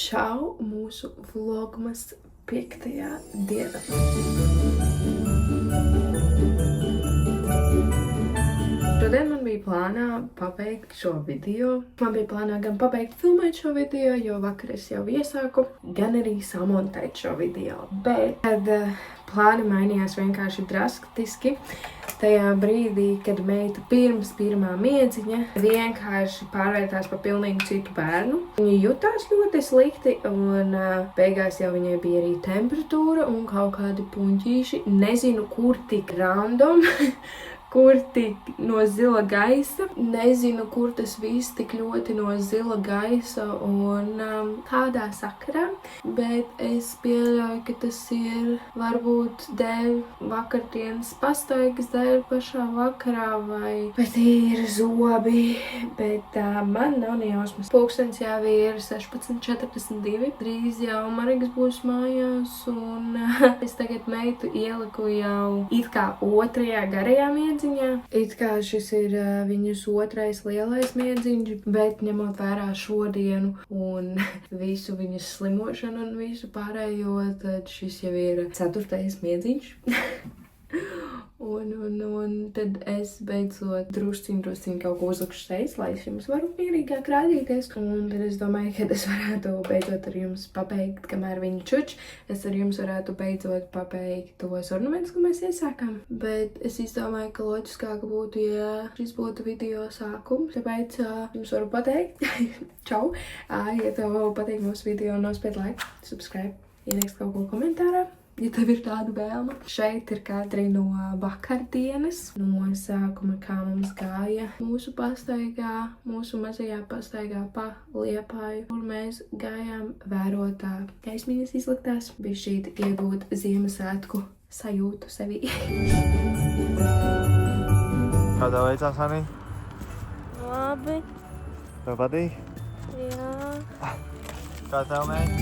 Čau mūsu vlogmas 5. dienā. Šodien man bija plānā pabeigt šo video. Man bija plānā gan pabeigt filmēt šo video, jo vakar es jau iesāku, gan arī samontēt šo video. Bet tad plāni mainījās vienkārši drastiski. Tajā brīdī, kad meita pirms pirmā miedziņa vienkārši pārvērtās par pilnīgi citu bērnu. Viņa jutās ļoti slikti un beigās jau viņai bija arī temperatūra un kaut kādi puņķīši. Nezinu, kur tik random, kur tik no zila gaisa. Nezinu, kur tas viss tik ļoti no zila gaisa un kādā sakarā. Bet es pieļauju, ka tas ir varbūt dēļ vakardienas pastaigas dēļ pašā vakarā vai tīri zobi. Bet man nav nejausmas. Pulkstens jau ir 16:42. Drīz jau Marikas būs mājās un es tagad meitu ieliku jau it kā otrajā garajā miedziņā. It kā šis ir viņas otrais lielais miedziņš, bet ņemot vērā šodienu un visu viņas slimošanu un visu pārējo, tad šis jau ir 4. miedziņš. Un tad es beidzot drusciņ kaut ko uzlikšu šeit, lai es jums varu mierīgāk rādīties. Un tad es domāju, ka es varētu beidzot ar jums pabeigt, kamēr viņi čuč. Es ar jums varētu beidzot pabeigt tos ornamentus, ko mēs iesākām. Bet es izdomāju, ka loģiskāk būtu, ja šis būtu video sākums. Tāpēc jums varu pateikt, čau, ja tev patīk mūsu video, nospied like, subscribe, ierakst kaut ko komentārā. Ja tev ir tāda vēlme. Šeit ir kadri no vakardienas, no sākuma, kā mums gāja mūsu pastaigā, mūsu mazajā pastaigā pa Liepāju, kur mēs gājām vērot gaismiņas izliktās, bišķīt iegūt Ziemassvētku sajūtu sevī. Kā tev veicās, Anī? Labi. Tev patīk? Jā. Kā tev, mēt?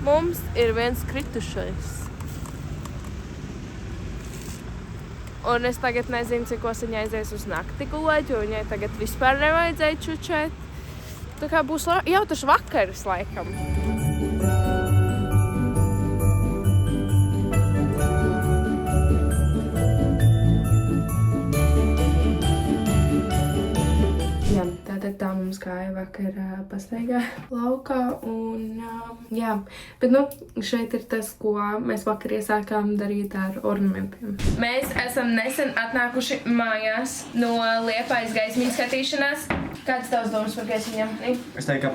Mums ir viens kritušais. Un es tagad nezinu, cikos viņa aizies uz nakti gulēt, jo viņai tagad vispār nevajadzēja čučēt. Tā kā būs jautrs vakars, laikam. Jā, tātad tā mums gāja vakar pastaigā laukā un jā, bet šeit ir tas, ko mēs vakar iesākām darīt ar ornamentiem. Mēs esam nesen atnākuši mājās no Liepājas gaismiņu skatīšanās. Kāds tavs domas par gaismiņām? Es teiktu, ka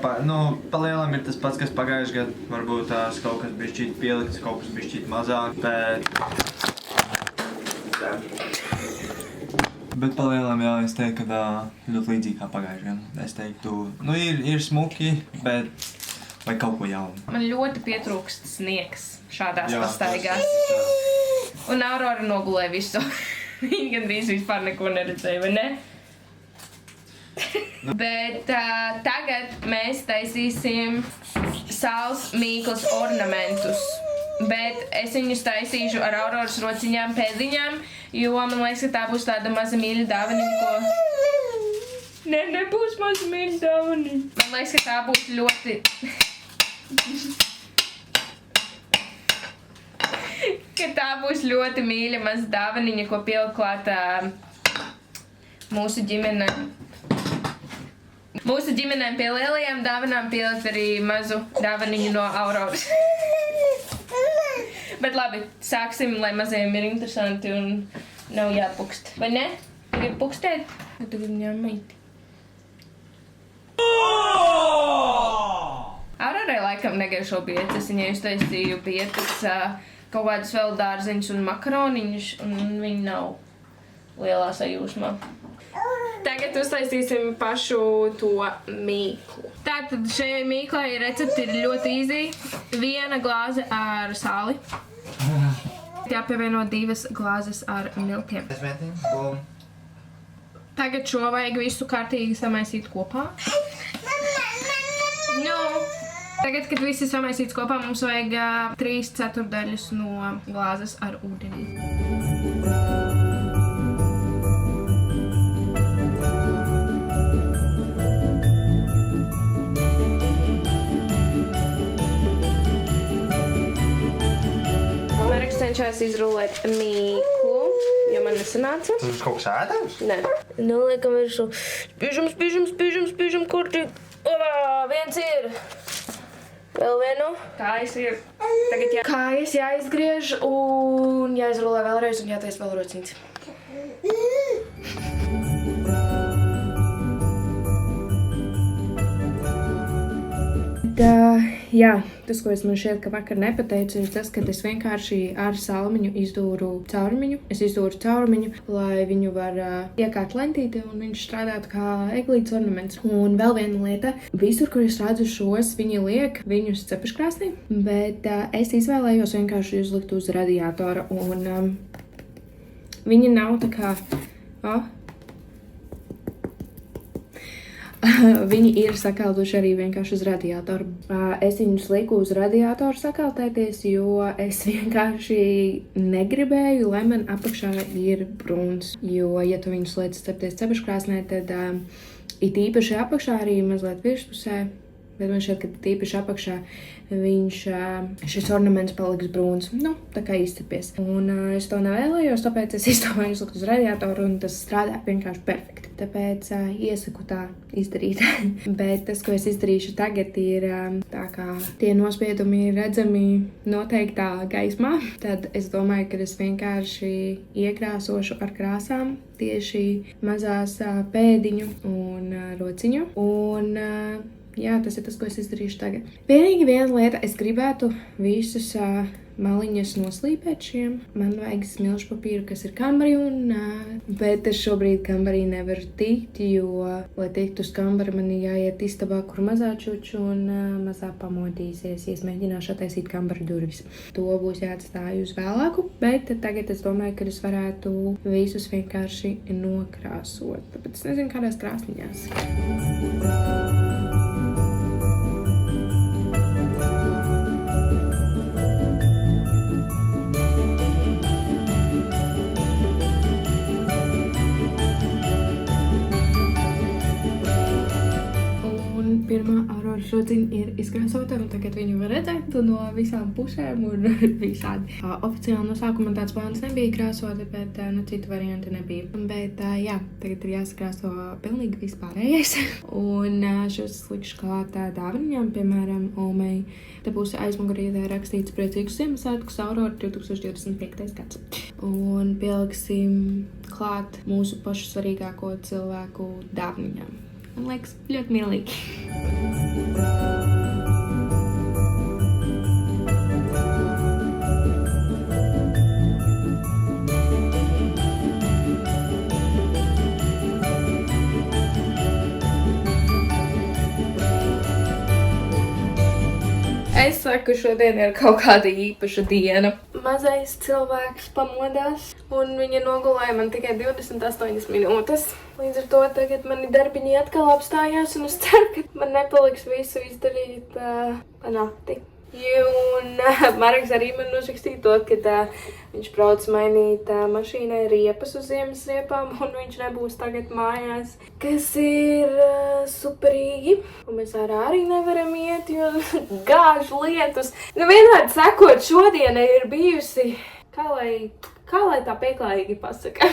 pa lielam ir tas pats, kas pagājuši gadu. Varbūt tās kaut kas bišķīt pielikts, kaut kas bišķīt mazāk, Bet pa lielam, jā, es teiktu, ka ļoti līdzīgi kā pagājuši gadu. Es teiktu, ir smuki, bet vai kaut ko jaunu. Man ļoti pietrūkst sniegs šādās pastaigās. Un Aurora nogulēja visu. Viņa gandrīz vispār neko neredzēja, vai ne? Bet tagad mēs taisīsim saules mīklas ornamentus. Bet es viņus taisīšu ar Auroras rociņām, pēdiņām, jo man liekas, ka tā būs tāda maza mīļa dāvaniņa, ko... Nebūs maza mīļa dāvaniņa. Man liekas, ka tā būs ļoti... ka tā būs ļoti mīļa maza dāvaniņa, ko pielikt klāt mūsu ģimenei. Mūsu ģimenēm pie lielajām dāvanām pielikt arī mazu dāvaniņu no Auroras. Bet labi, sāksim, lai mazajiem ir interesanti un nav jāpukst. Vai ne? Tu gribi pukstēt? Vai tu gribi ņem meiti? Aurorai laikam negaišo bietes. Viņai uztaisīju bietes kaut kādus vēl dārziņus un makaroniņus, un viņi nav lielā sajūsmā. Tagad uztaisīsim pašu to mīklu. Tātad šajai mīklai recepti ir ļoti easy. 1 glāze ar sāli. Jāpievieno 2 glāzes ar milkiem. Tagad šo vajag visu kārtīgi samaisīt kopā. Tagad, kad viss ir samaisīts kopā, mums vajag 3/4 no glāzes ar ūdeni. Mareks cenšas izrullēt mīklu, jo man nesanāca. Tas būs kaut kas ēdams? Nē. Noliekam virsū. Spiežam, kurti. Viens ir. Vēl vienu. Kājas ir. Tagad kājas jāizgriež un jāizrullē vēlreiz un jātais vēl rociņas. Jā, tas, ko es man šķiet, ka vakar nepateicu, ir tas, ka es vienkārši ar salmiņu izdūru caurumiņu. Es izdūru caurumiņu, lai viņu var iekārt lentīti un viņš strādātu kā eglītes ornaments. Un vēl viena lieta, visur, kur es redzu šos, viņi liek viņus cepeškrāsnī, bet es izvēlējos vienkārši uzlikt uz radiātora un viņi nav tā kā... Viņi ir sakalduši arī vienkārši uz radiātoru. Es viņus liku uz radiātoru sakaltēties, jo es vienkārši negribēju, lai man apakšā ir brūns. Jo, ja tu viņus liec cepties cepeškrāsnē, tad it īpaši apakšā arī mazliet virspusē, bet man šķiet, ka tīpaši apakšā šis ornaments paliks brūns. Tā kā izcepies. Un es to nevēlējos, tāpēc es izdomāju uzlikt uz radiātoru un tas strādā vienkārši perfekti. Tāpēc iesaku tā izdarīt. Bet tas, ko es izdarīšu tagad, ir tā kā tie nospiedumi ir redzami noteiktā gaismā. Tad es domāju, ka es vienkārši iekrāsošu ar krāsām tieši mazās pēdiņu un rociņu. Un jā, tas ir tas, ko es izdarīšu tagad. Vienīgi viena lieta, es gribētu visus maliņas noslīpēt šiem. Man vajag smilšu papīru, kas ir kambari, bet es šobrīd kambarī nevaru tikt, jo, lai tiktu uz kambari, man jāiet istabā, kur mazā čuču un mazā pamodīsies, ja es mēģināšu attaisīt kambara durvis. To būs jāatstāj uz vēlāku, bet tagad es domāju, ka es varētu visus vienkārši nokrāsot. Tāpēc es nezinu, kādās krāsniņās. Pirmā auroras rociņa ir izkrāsota, un tagad viņu var redzēt no visām pusēm un visādi. Oficiāli no sākuma tāds plāns nebija krāsota, bet citu variantu nebija. Bet jā, tagad ir jāsakrāso pilnīgi vispārējais. Un šos likšu klāt dāvaniņām, piemēram, Omei. Te būs aizmugurītē rakstīts priecīgus Ziemassvētkus Aurora 2025. gads. Un pieliksim klāt mūsu pašu svarīgāko cilvēku dāvaniņām. Man liekas ļoti mielīgi. Es saku, šodien ir kaut kāda īpaša diena. Mazais cilvēks pamodās, un viņa nogulēja man tikai 28 minūtes. Līdz ar to tagad mani darbiņi atkal apstājās, un es ceru, ka man nepaliks visu izdarīt pa nakti. Un Mareks arī man uzrakstīja to, ka viņš brauc mainīt mašīnai riepas uz Ziemassriepām, un viņš nebūs tagad mājās, kas ir superīgi. Un mēs arī nevaram iet, jo gāž lietus. Vienādi sakot, šodiena ir bijusi, kā lai tā pieklājīgi pasaka.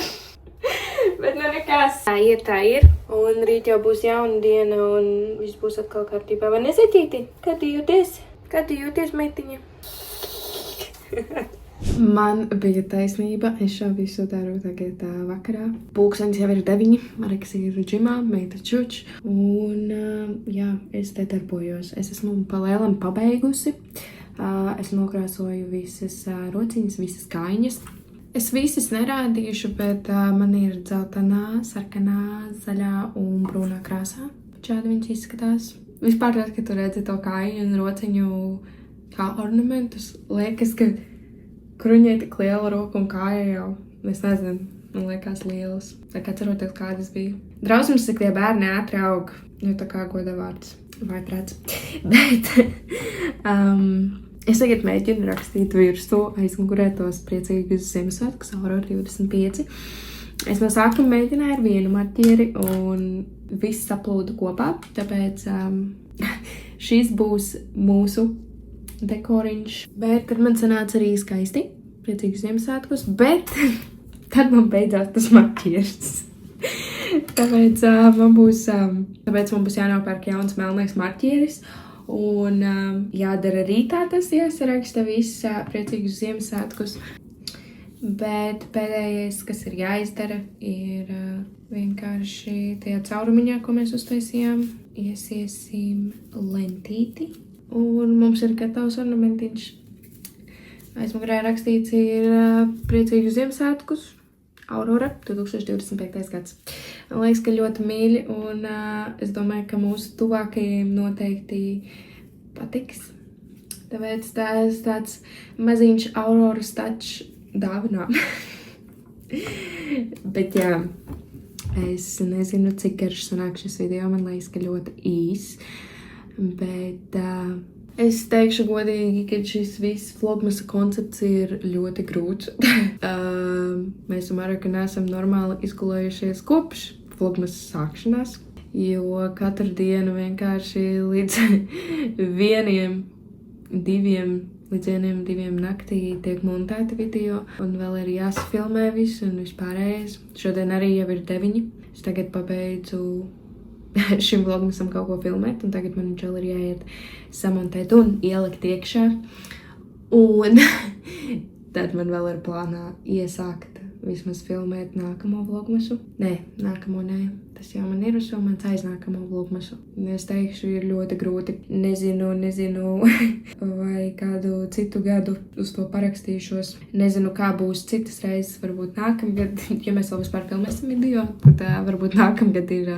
Bet nekas. Tā ir. Un rīt jau būs jauna diena, un viss būs atkal kārtībā. Vai nesatīti? Kā tu jūties? Kā tu jūties, meitiņa? Man bija taisnība. Es šo visu daru tagad vakarā. Pulkstenis jau ir 9. Mareks ir džimā, meita čuč. Un jā, es te darbojos. Es esmu palēlam pabeigusi. Es nokrāsoju visas rociņas, visas kaiņas. Es visas nerādīšu, bet man ir dzeltenā, sarkanā, zaļā un brūnā krāsā. Šādi viņš izskatās. Vispār, kad tu redzi to kāju un rociņu kā ornamentus, liekas, ka kur viņai tik liela roka un kāja jau, es nezinu, man liekas lielas. Tā kā ceroties, kādas bija. Drausmas, cik tie bērni ātri aug, jo tā kā goda vārds vai prāts. Bet es tagad mēģinu rakstīt virsū aizmugurē tos priecīgus Ziemassvētkus, Aurora 25. Es no sākuma mēģināju ar vienu marķieri un viss saplūda kopā, tāpēc šis būs mūsu dekoriņš. Bet tad man sanāca arī skaisti, priecīgus Ziemassvētkus, bet tad man beidzās tas marķieris. Tāpēc man būs jānopērk jauns melnais marķieris un jādara rītā tas jāsaraksta viss priecīgus Ziemassvētkus. Bet pēdējais, kas ir jāizdara, ir vienkārši tajā caurumiņā, ko mēs uztaisījām, iesiesim lentīti. Un mums ir gatavs ornamentiņš. Aizmugurē rakstīts ir priecīgus Ziemassvētkus, Aurora 2025. gads. Man liekas, ka ļoti mīļi un es domāju, ka mūsu tuvākajiem noteikti patiks. Tāpēc tāds maziņš Auroras tačs dāvinā. Bet jā, es nezinu, cik garš sanāk šis video, man liekas, ka ļoti īs. Bet es teikšu godīgi, ka šis viss vlogmasa koncepts ir ļoti grūts. Mēs ar Mareku neesam normāli izgulējušies kopš vlogmasas sākšanās, jo katru dienu vienkārši līdz 1-2 naktī tiek montēta video, un vēl ir jāsafilmē viss un vispārējais. Šodien arī jau ir 9. Es tagad pabeidzu šim vlogmasam kaut ko filmēt, un tagad man vēl ir jāiet samontēt un ielikt iekšā. Un tad man vēl ir plānā iesākt vismaz filmēt nākamo vlogmasu. Nākamo nē. Tas jau man ir uzfilmēts aiznākamo vlogmasu. Es teikšu, ir ļoti grūti. Nezinu, vai kādu citu gadu uz to parakstīšos. Nezinu, kā būs citas reizes, varbūt nākamgad, ja mēs vēl vispār filmēsim video, tad varbūt nākamgad ir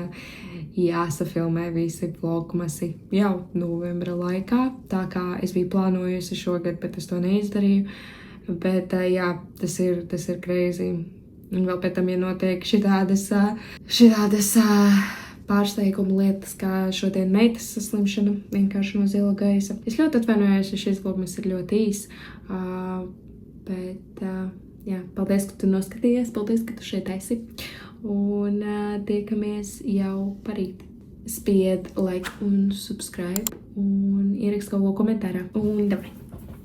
jāsafilmē visi vlogmasi jau novembra laikā. Tā kā es biju plānojusi šogad, bet es to neizdarīju. Bet jā, tas ir crazy. Un vēl pēc tam, ja notiek šitādas pārsteiguma lietas, kā šodien meitas saslimšana vienkārši no zila gaisa. Es ļoti atvainojos, ja šis vlogmas ir ļoti īs. Bet jā, paldies, ka tu noskatījies, paldies, ka tu šeit esi. Un tiekamies jau parīt. Spied like un subscribe un ierakst kaut ko komentārā. Un davai!